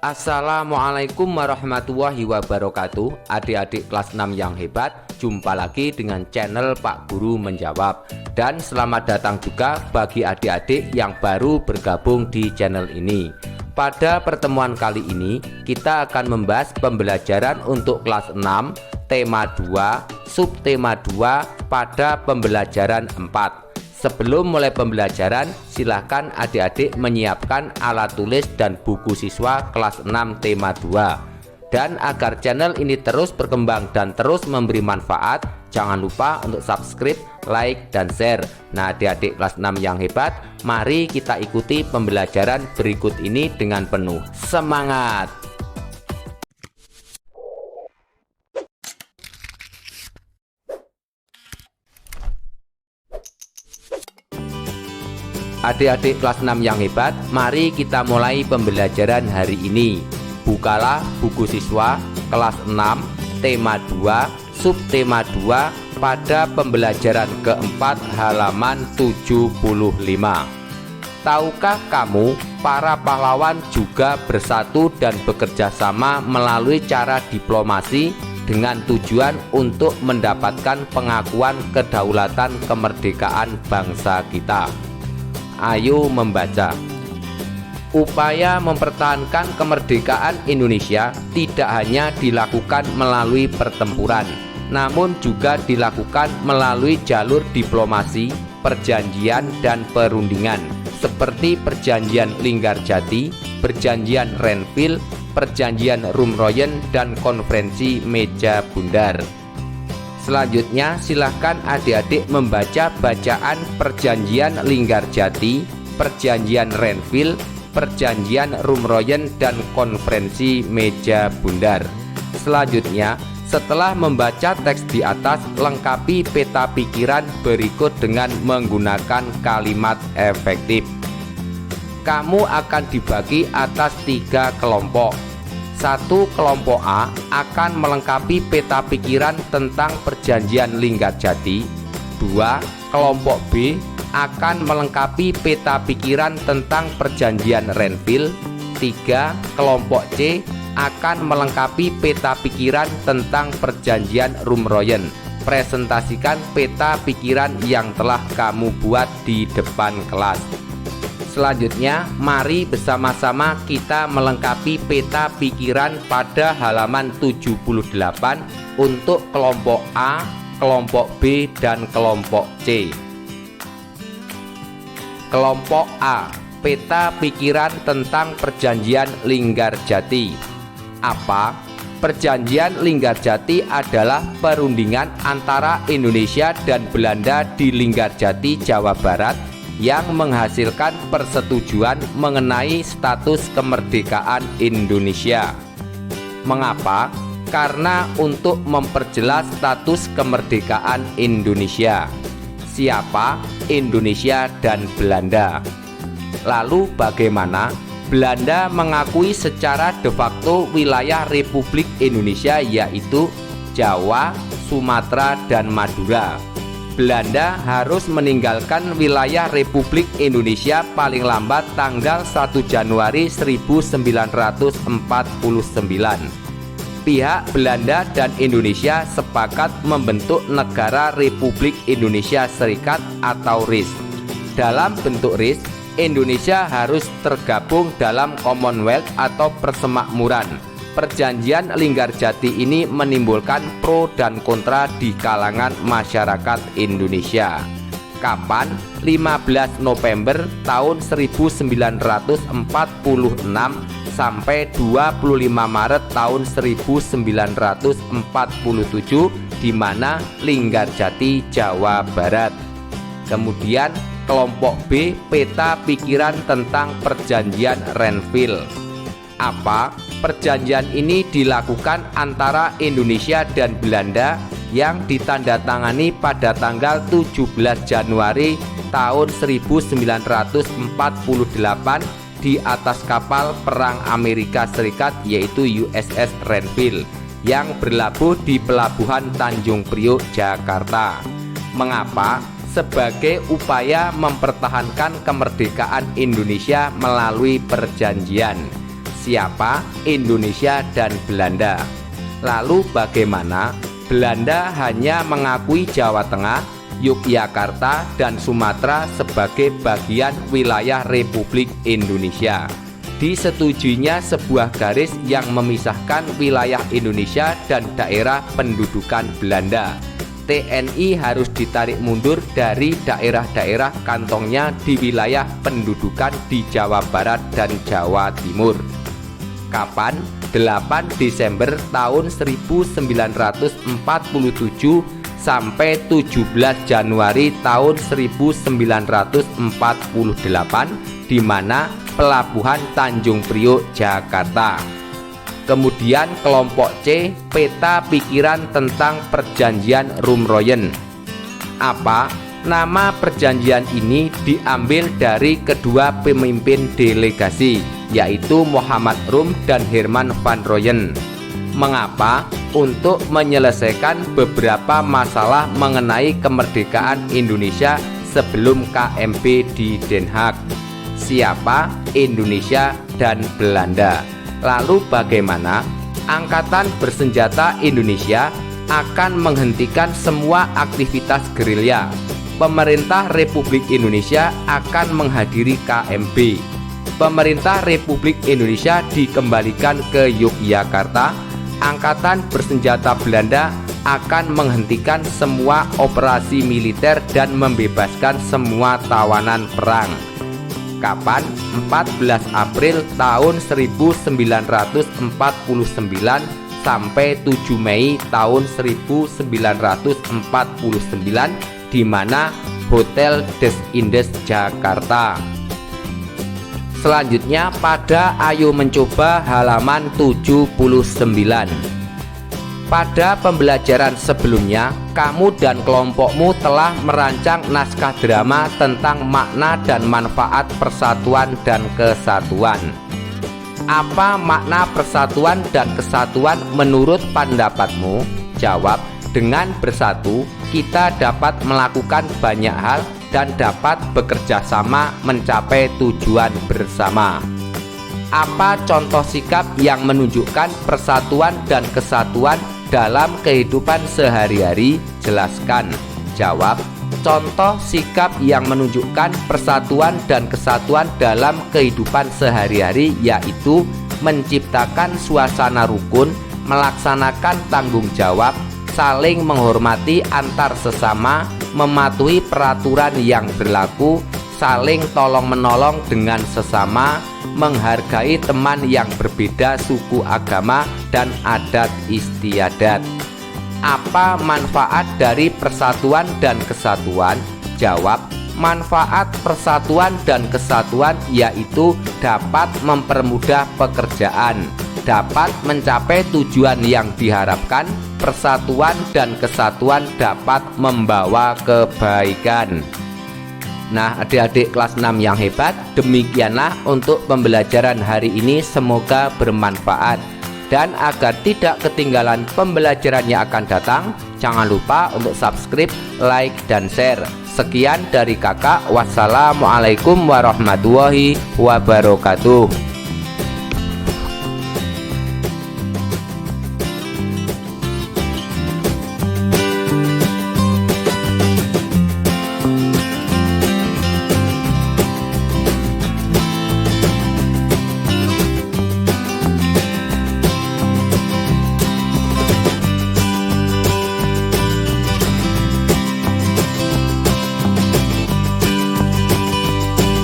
Assalamualaikum warahmatullahi wabarakatuh. Adik-adik kelas 6 yang hebat, jumpa lagi dengan channel Pak Guru Menjawab. Dan selamat datang juga bagi adik-adik yang baru bergabung di channel ini. Pada pertemuan kali ini kita akan membahas pembelajaran untuk kelas 6, tema 2, subtema 2 pada pembelajaran 4. Sebelum mulai pembelajaran, silahkan adik-adik menyiapkan alat tulis dan buku siswa kelas 6 tema 2. Dan agar channel ini terus berkembang dan terus memberi manfaat, jangan lupa untuk subscribe, like, dan share. Nah, adik-adik kelas 6 yang hebat, mari kita ikuti pembelajaran berikut ini dengan penuh semangat. Adik-adik kelas 6 yang hebat, mari kita mulai pembelajaran hari ini. Bukalah buku siswa kelas 6 tema 2 subtema 2 pada pembelajaran keempat halaman 75. Tahukah kamu, para pahlawan juga bersatu dan bekerja sama melalui cara diplomasi dengan tujuan untuk mendapatkan pengakuan kedaulatan kemerdekaan bangsa kita. Ayo membaca. Upaya mempertahankan kemerdekaan Indonesia tidak hanya dilakukan melalui pertempuran, namun juga dilakukan melalui jalur diplomasi, perjanjian, dan perundingan, seperti Perjanjian Linggarjati, Perjanjian Renville, Perjanjian Rumroyen, dan Konferensi Meja Bundar. Selanjutnya, silahkan adik-adik membaca bacaan Perjanjian Linggarjati, Perjanjian Renville, Perjanjian Rumroyen, dan Konferensi Meja Bundar. Selanjutnya, setelah membaca teks di atas, lengkapi peta pikiran berikut dengan menggunakan kalimat efektif. Kamu akan dibagi atas 3 kelompok. 1. Kelompok A akan melengkapi peta pikiran tentang Perjanjian Linggarjati. 2. Kelompok B akan melengkapi peta pikiran tentang Perjanjian Renville. 3. Kelompok C akan melengkapi peta pikiran tentang Perjanjian Rumroyen. Presentasikan peta pikiran yang telah kamu buat di depan kelas. Selanjutnya, mari bersama-sama kita melengkapi peta pikiran pada halaman 78 untuk kelompok A, kelompok B, dan kelompok C. Kelompok A, peta pikiran tentang Perjanjian Linggarjati. Apa? Perjanjian Linggarjati adalah perundingan antara Indonesia dan Belanda di Linggarjati, Jawa Barat, yang menghasilkan persetujuan mengenai status kemerdekaan Indonesia. Mengapa? Karena untuk memperjelas status kemerdekaan Indonesia. Siapa? Indonesia dan Belanda. Lalu bagaimana? Belanda mengakui secara de facto wilayah Republik Indonesia, yaitu Jawa, Sumatera, dan Madura. Belanda harus meninggalkan wilayah Republik Indonesia paling lambat tanggal 1 Januari 1949. Pihak Belanda dan Indonesia sepakat membentuk Negara Republik Indonesia Serikat atau RIS. Dalam bentuk RIS, Indonesia harus tergabung dalam Commonwealth atau persemakmuran. Perjanjian Linggarjati ini menimbulkan pro dan kontra di kalangan masyarakat Indonesia. Kapan? 15 November tahun 1946 sampai 25 Maret tahun 1947 di mana Linggarjati, Jawa Barat. Kemudian kelompok B, peta pikiran tentang Perjanjian Renville. Apa? Perjanjian ini dilakukan antara Indonesia dan Belanda yang ditandatangani pada tanggal 17 Januari tahun 1948 di atas kapal perang Amerika Serikat, yaitu USS Renville, yang berlabuh di Pelabuhan Tanjung Priok, Jakarta. Mengapa? Sebagai upaya mempertahankan kemerdekaan Indonesia melalui perjanjian. Siapa? Indonesia dan Belanda. Lalu bagaimana? Belanda hanya mengakui Jawa Tengah, Yogyakarta, dan Sumatera sebagai bagian wilayah Republik Indonesia. Disetujuinya sebuah garis yang memisahkan wilayah Indonesia dan daerah pendudukan Belanda. TNI harus ditarik mundur dari daerah-daerah kantongnya di wilayah pendudukan di Jawa Barat dan Jawa Timur. Kapan? 8 Desember tahun 1947 sampai 17 Januari tahun 1948 di mana Pelabuhan Tanjung Priok, Jakarta. Kemudian kelompok C, peta pikiran tentang perjanjian Rumroyen. Apa? Nama perjanjian ini diambil dari kedua pemimpin delegasi, yaitu Muhammad Rum dan Herman van Royen. Mengapa? Untuk menyelesaikan beberapa masalah mengenai kemerdekaan Indonesia sebelum KMP di Den Haag. Siapa? Indonesia dan Belanda. Lalu bagaimana? Angkatan Bersenjata Indonesia akan menghentikan semua aktivitas gerilya. Pemerintah Republik Indonesia akan menghadiri KMP. Pemerintah Republik Indonesia dikembalikan ke Yogyakarta. Angkatan Bersenjata Belanda akan menghentikan semua operasi militer dan membebaskan semua tawanan perang. Kapan? 14 April tahun 1949 sampai 7 Mei tahun 1949 di mana Hotel Des Indes Jakarta. Selanjutnya pada Ayo Mencoba halaman 79. Pada pembelajaran sebelumnya, kamu dan kelompokmu telah merancang naskah drama tentang makna dan manfaat persatuan dan kesatuan. Apa makna persatuan dan kesatuan menurut pendapatmu? Jawab, dengan bersatu, kita dapat melakukan banyak hal dan dapat bekerja sama mencapai tujuan bersama. Apa contoh sikap yang menunjukkan persatuan dan kesatuan dalam kehidupan sehari-hari? Jelaskan. Jawab, contoh sikap yang menunjukkan persatuan dan kesatuan dalam kehidupan sehari-hari yaitu menciptakan suasana rukun, melaksanakan tanggung jawab, saling menghormati antar sesama, mematuhi peraturan yang berlaku, saling tolong-menolong dengan sesama, menghargai teman yang berbeda suku, agama, dan adat istiadat. Apa manfaat dari persatuan dan kesatuan? Jawab, manfaat persatuan dan kesatuan yaitu dapat mempermudah pekerjaan, dapat mencapai tujuan yang diharapkan, persatuan dan kesatuan dapat membawa kebaikan. Nah, adik-adik kelas 6 yang hebat, demikianlah untuk pembelajaran hari ini, semoga bermanfaat. Dan agar tidak ketinggalan pembelajaran yang akan datang, jangan lupa untuk subscribe, like, dan share. Sekian dari kakak, wassalamualaikum warahmatullahi wabarakatuh.